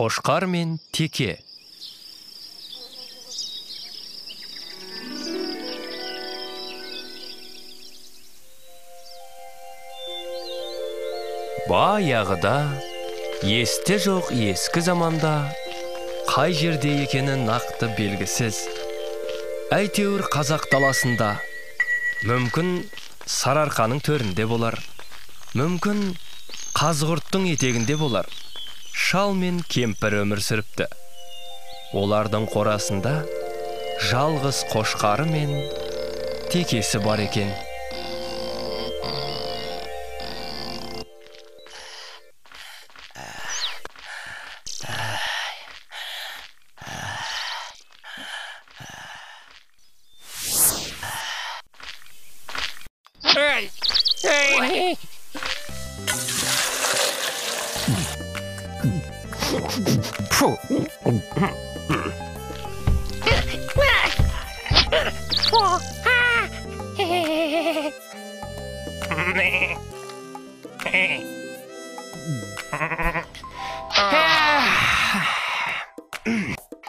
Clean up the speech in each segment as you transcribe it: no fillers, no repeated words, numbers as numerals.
Қошқар мен теке. Баяғыда, есте жоқ ескі заманда, қай жерде екені нақты белгісіз. Әйтеуір қазақ даласында, мүмкін сарыарқаның төрінде болар, мүмкін қазғұрттың етегінде болар. Шал мен кемпір өмір сүріпті. Олардың қорасында жалғыз қошқары мен текесі бар екен.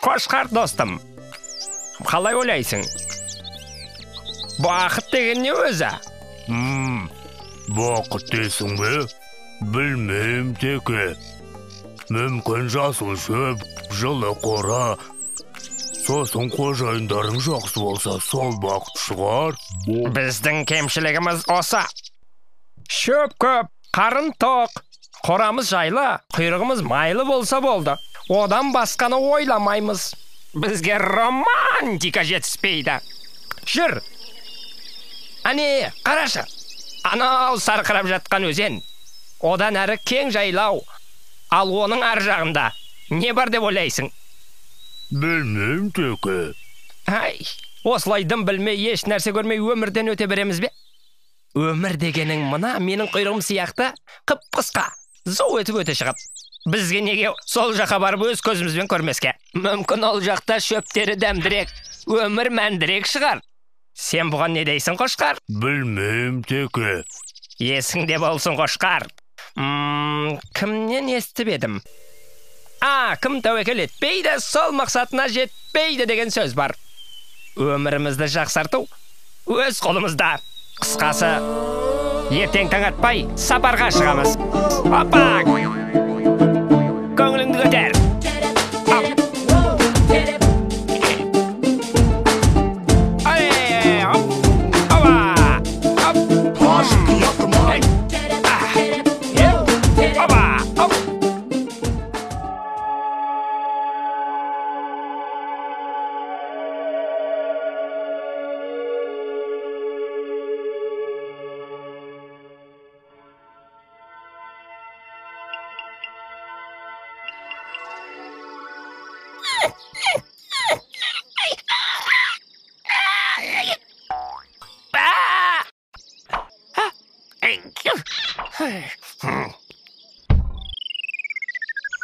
Қошқар достым, қалай ойлайсың? Бақыт деген не өзі? Бақыт дейсің бе? Білмейм, теке. Мүмкін жасыл шөп, жылы қора, сосын қожайындарың жақсы болса, сол бақыт шығар. Біздің кемшілігіміз осы. Шөп көп, қарын тоқ, қорамыз жайлы, құйрығымыз майлы болса болды. Одан басқаны ойламаймыз. Бізге романтика жетіспейді. Жүр. Ане, қарашы. Анау сарқырап жатқан өзен. Одан әрі кең жайлау. Ал оның ар жағында не бар деп ойлайсың? Білмейм, теке. Осылай дым білмей, еш нәрсе көрмей өмірден өте береміз бе? Өмір дегенің мына менің құйрығым сияқты қып-қысқа, зау етіп өте шығады. Бізге неге сол жаққа барып өз көзімізбен көрмеске? Мүмкін ол жақта шөптері дәмдірек, өмір мәндірек шығар. Сен бұған не дейсің, қошқар? Білмейм, теке. Есіңде болсын, қошқар. Кімнен естіп едім? Кім тәуекел етпейді, сол мақсатына жетпейді деген сөз бар. Өмірімізді жақсарту өз қолымызда. Қысқасы, ертең таң атпай сапарға шығамыз. Опа! Көңіліңді көтер.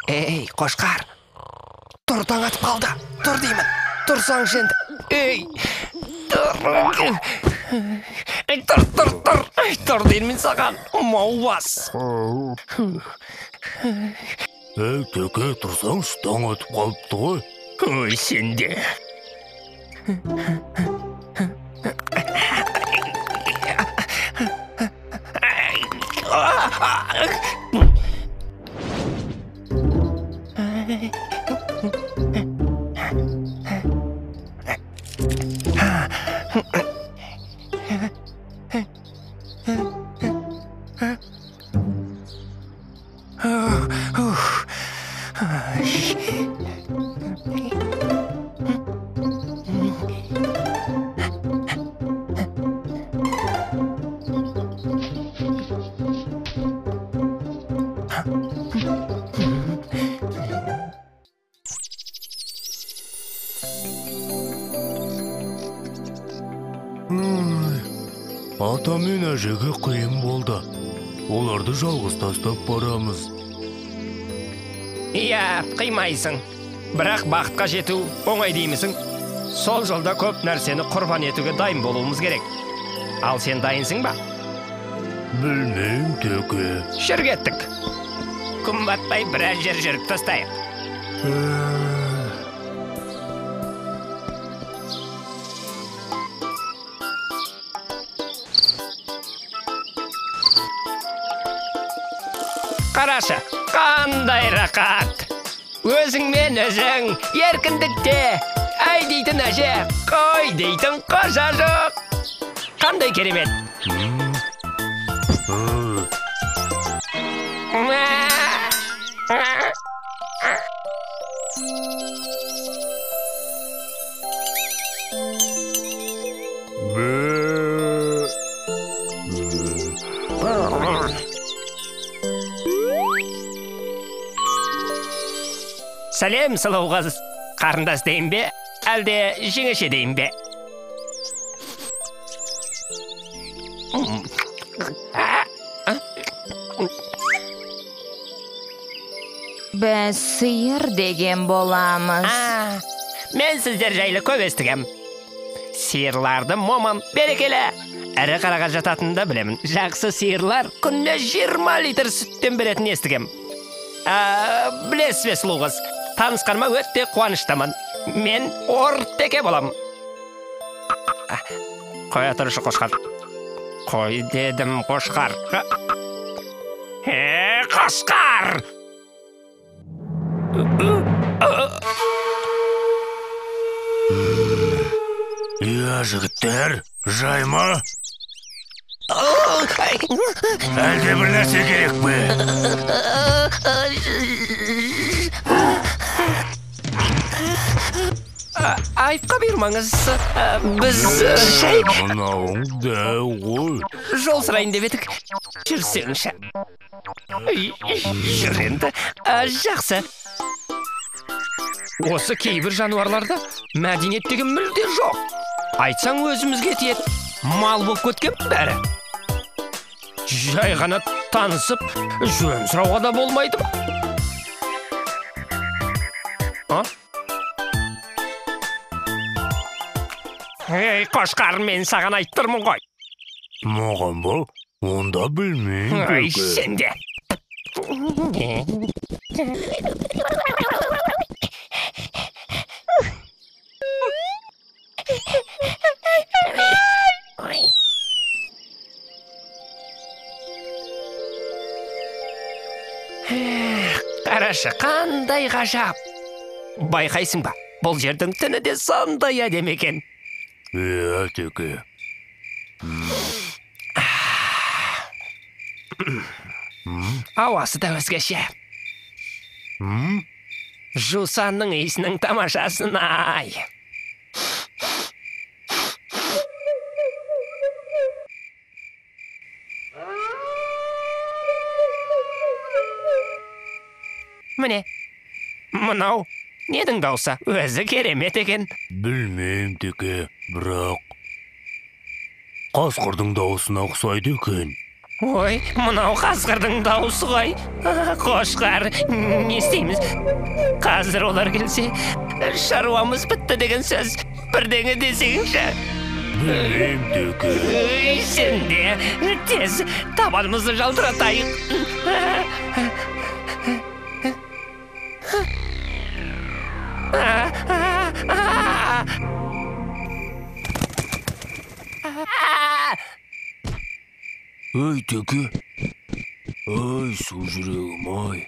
Ей, қошқар, тұр, таң атып қалды. Тұр деймін, тұрсаң енді. Тұр деймін саған, маубас. Теке, тұрсаңшы, таң атып қалыпты ғой. Ой, сенде. Ата мен әжеге қиын болды. Оларды жалғыз тастап барамыз. Иә, қимайсың. Бірақ бақытқа жету оңай деймісің? Сол жолда көп нәрсені құрбан етуге дайын болуымыз керек. Ал сен дайынсың ба? Білмейм, теке. Жүр кеттік. Күн батпай біраз жер жүріп тастайық. Қарашы, қандай рақат. Өзіңмен өзің, еркіндікте, әй дейтін әже, қой дейтін қожа жоқ. Қандай керемет. Сәлем, сұлу қыз. Қарындас дейін бе, әлде жеңеше дейін бе? Біз сиыр деген боламыз. Мен сіздер жайлы көп естігем. Сиырларды момын, берекелі. Әрі қараға жататынды білемін. Жақсы сиырлар күнде 20 литр сүттен беретін естігем. Білесіз бе, сұлу қыз? Танысқаныма өтте қуаныштамын. Мен Ортеке болам. Қоя тұрышы қошқар. Қой дедім қошқар. Қошқар! Я, жігіттер, жайма? Әлде бір нәрсе керек пе? Айыпқа бермаңыз. Біз шай... Мынауың дәу ғой. Жол сұрайын деп едік. Жүрсеңші. Жүр енді. Жақсы. Осы кейбір жануарларда мәдениет деген мүлде жоқ. Айтсаң өзімізге тиет. Мал болып көткен бәрі. Жай ғана танысып, жөн сұрауға да болмайды ма? Ей, қошқар, мен саған айттырмын ғой. Маған ба? Онда білмеймін. Ай, сен де. Қарашы, қандай ғажап. Байқайсың ба, бұл жердің түні де сондай әдемі екен. Теке. Ауасы да өзгеше. Жусанның иісінің тамашасын ай. Міне, мынау недің даусы? Өзі керемет екен. Білмеймін, теке, бірақ қасқырдың дауысына ұқсайды екен. Ой, мынау қасқырдың дауысы ғой. Қошқар, не істейміз? Қазір олар келсе, шаруамыз бітті деген сөз. Бірдеңе десеңші. Білмеймін, теке. Сен де тез табанымызды жалтыратайық. Ой, теке. Ой, су жүрегім, ай.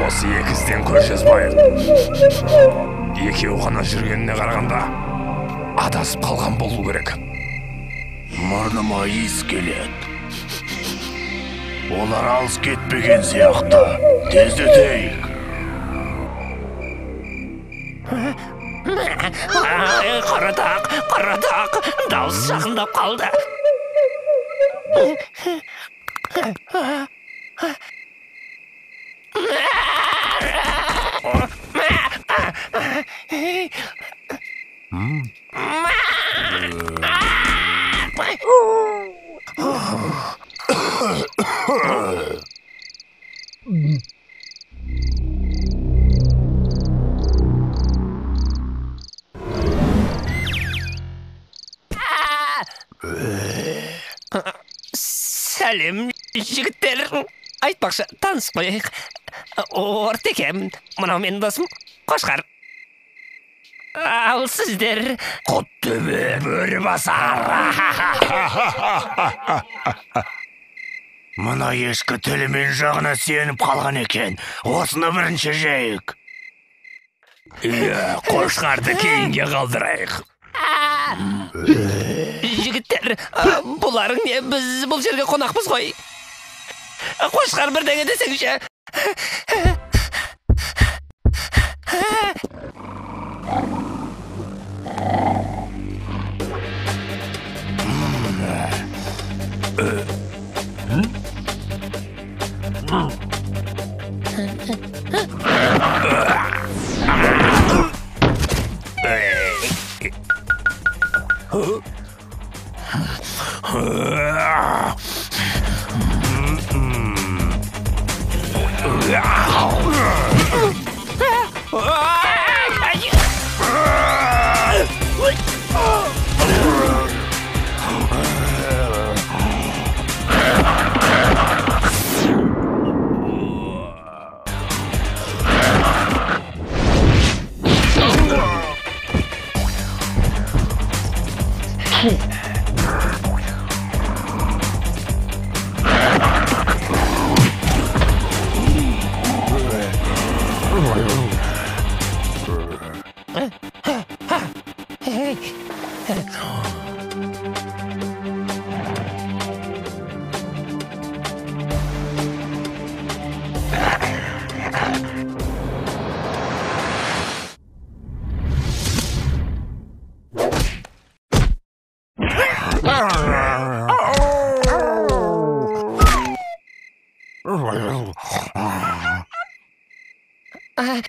Осы екізден көз жазбайық. Екеу ғана жүргеніне қарағанда адасып қалған болу керек. Мұрныма иіс келеді. Олар алыс кетпеген сияқты. Тездетейік. Қаратақ, дауыс жақындап қалды. Сәлем, жігіттер. Айтпақшы, таныс қойық. Ортекем, мынау менің досым Қошқар. Ал сіздер... Құттөбе бөрібасар. Мына ешкі тілімен жағына сеніп қалған екен. Осыны бірінші жейік. Қошқарды кейінге қалдырайық. Жігіттер, бұларың не? Біз бұл жерге қонақпыз ғой. Қошқар бірдеңе десеңші.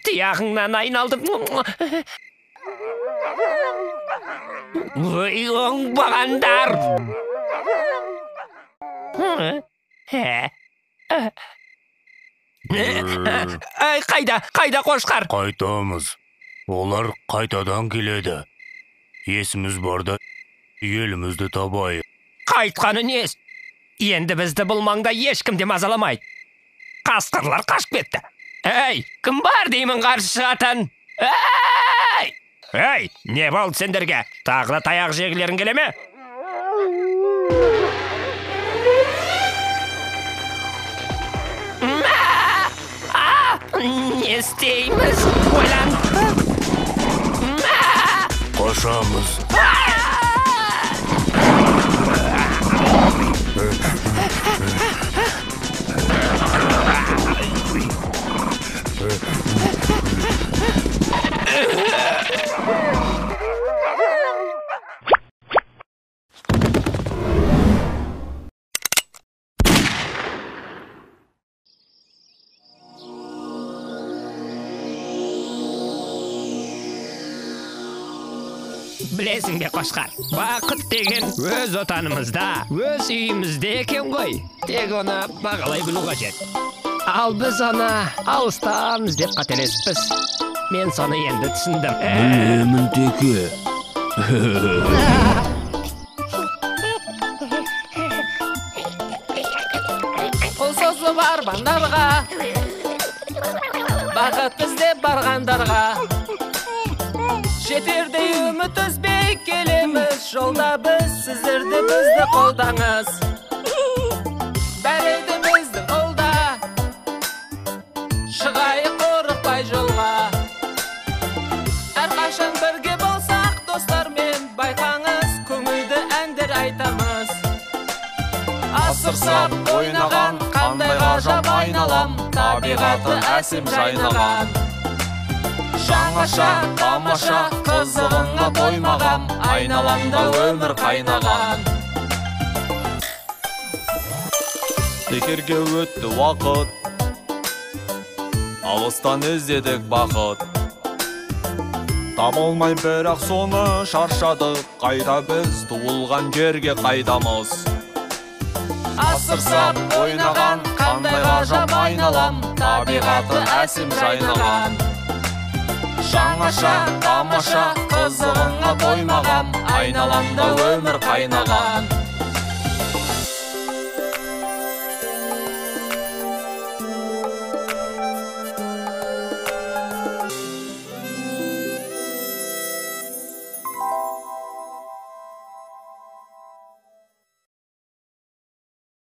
Тияғыңнан айналдым. Ой, оңбағандар. Қайда Қошқар? Қайтамыз. Олар қайтадан келеді. Есіміз барда елімізді табайық. Қайтқаны нес? Енді бізді бұл маңда ешкім де мазаламайды. Қасқырлар қашып кетті. Әй, кім бар деймін қарсы шығатын? Әй, не болды сендерге? Тағы да таяқ жегілерің келе ме? Не істейміз? Ойлан. Қошамыз. Білесің бе Қошқар, бақыт деген өз отанымызда, өз үйімізде екен ғой. Тек оны бағалай білу қажет. Ал біз оны алыстан іздеп қателеспіз. Мен соны енді түсіндім. Білемін теке. Қол созып армандарға, бақыт іздеп барғандарға, жетердей үміт үзбей келеміз, жолда біз, сіздерді бізді қолдаңыз. Бәрі де біздің қолда, шығайық қорықпай жолға. Әрқашан бірге болсақ достармен, байқаңыз, көңілді әндер айтамыз. Асырсап ойнаған, қандай ғажап айналам, табиғаты әсем жайнаған. Жаңаша, тамаша, қызығыңа тоймағам, айналамда өмір қайнаған. Бекерге өтті уақыт, алыстан іздедік бақыт. Табылмай бірақ соны шаршадық, қайда біз туылған жерге қайдамыз. Асырсап ойнаған, қандай ғажап айналам, табиғаты әсем жайнаған. жаңаша тамаша қызығыңа тоймағам айналамда өмір қайнаған